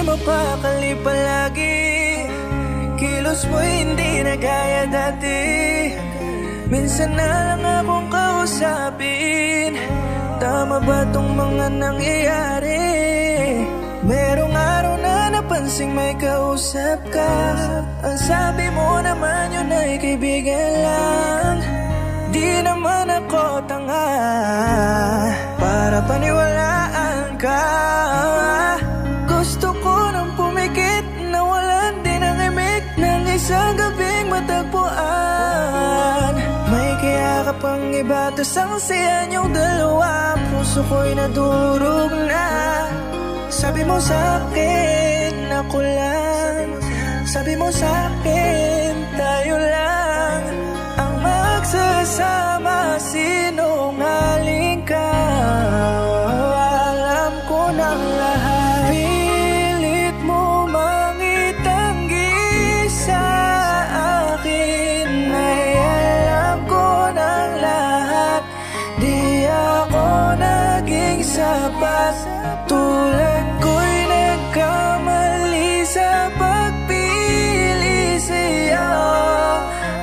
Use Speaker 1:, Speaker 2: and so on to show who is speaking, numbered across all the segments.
Speaker 1: mapakali palagi. Kilos mo hindi na gaya dati. Minsan na lang akong kausapin. Tama ba tong mga nangyayari? Merong araw na napansing may kausap ka. Ang sabi mo naman yun ay kaibigan lang. Di naman ako tanga para paniwalaan ka. Gusto ko nang pumikit na walan din ang imik ng isang gabing matagpuan. May kaya ka pang iba, tas ang saya niyong dalawa. Puso ko'y nadurog na. Sabi mo sa'kin ako lang. Sabi mo sa'kin tayo lang ang magsasama. Sinungaling ka, alam ko ng lahat. Pilit mo mangitanggi sa akin, ay alam ko ng lahat. Di ako naging sapat. Tulad ko'y nagkamali sa pagpili sa'yo.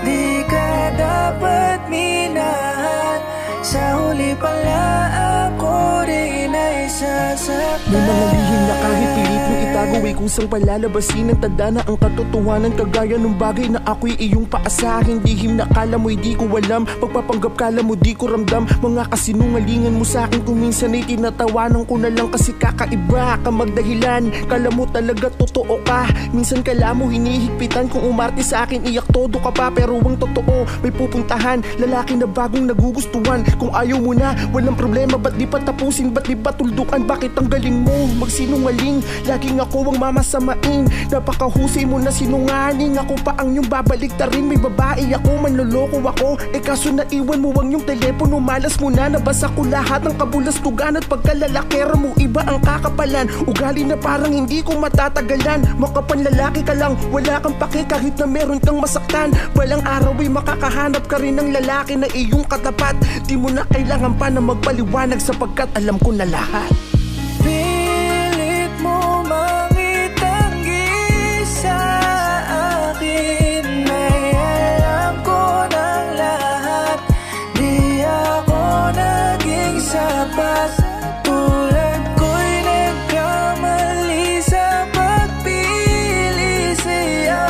Speaker 1: Di ka dapat minahal. Sa huli pala ako rin ay sasaktan.
Speaker 2: May mga lihim na kahit pilit mo itago ay kusang palalabasin ng tadhana ang katotohanan. Kagaya ng bagay na ako'y iyong paasahin. Lihim na kala mo'y di ko alam. Pagpapanggap kala mo di ko ramdam. Mga kasinungalingan mo sa'kin kung minsan ay tinatawanan ko na lang kasi kakaiba ka magdahilan. Kala mo talaga totoo ka. Minsan kala mo hinihigpitan. Kung umarte sa'kin iyak todo ka pa. Pero ang totoo may pupuntahan. Lalaki na bagong nagugustuhan. Kung ayaw mo na walang problema. Ba't di pa tapusin? Ba't di pa tuldukan? Bakit ang galing mo magsinungaling? Laging ako ang mamasamain. Napakahusay mo na sinungaling. Ako pa ang yung babalik ta rin. May babae ako, manloloko ako. Kaso naiwan mo ang yung telepono. Malas mo na, nabasa ko lahat ng kabulastugan. At pagkalalakera mo, iba ang kakapalan. Ugali na parang hindi ko matatagalan. Makapanlalaki ka lang, wala kang pake kahit na meron kang masaktan. Balang araw ay makakahanap ka rin ng lalaki na iyong katapat. Di mo na kailangan pa na magpaliwanag sapagkat alam ko na lahat.
Speaker 1: Pilit mo mangitanggi sa akin, ay alam ko ng lahat. Di ako naging sapat. Tulad ko'y nagkamali sa pagpili sa'yo.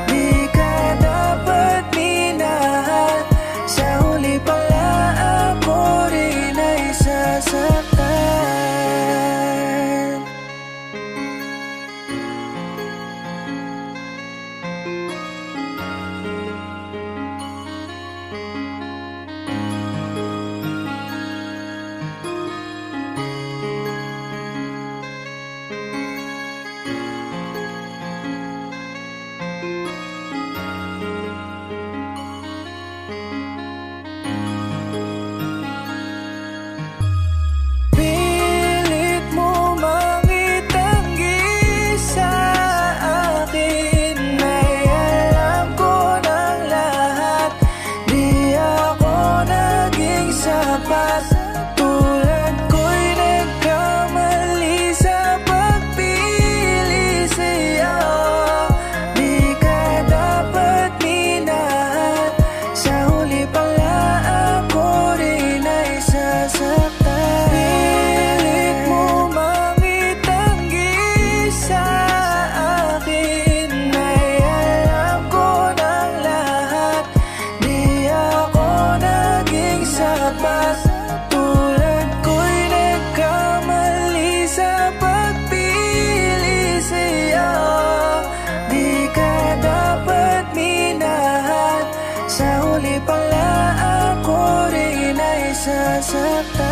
Speaker 1: Di ka dapat minahal. Sa huli pala ako rin ay sasaktan. Pilit mo mangitanggi sa akin, ay alam ko ng lahat. Di ako naging sapat. Tulad ko'y nagkamali sa pagpili sa'yo. Di ka dapat minahal. Sa huli pala ako rin ay sasaktan. Pilit mo mangitanggi sa akin, ay alam ko ng lahat. Di ako naging sapat. Tulad ko'y nagkamali sa pagpili sa'yo. Di ka dapat minahal. Sa huli pala ako rin ay sasaktan.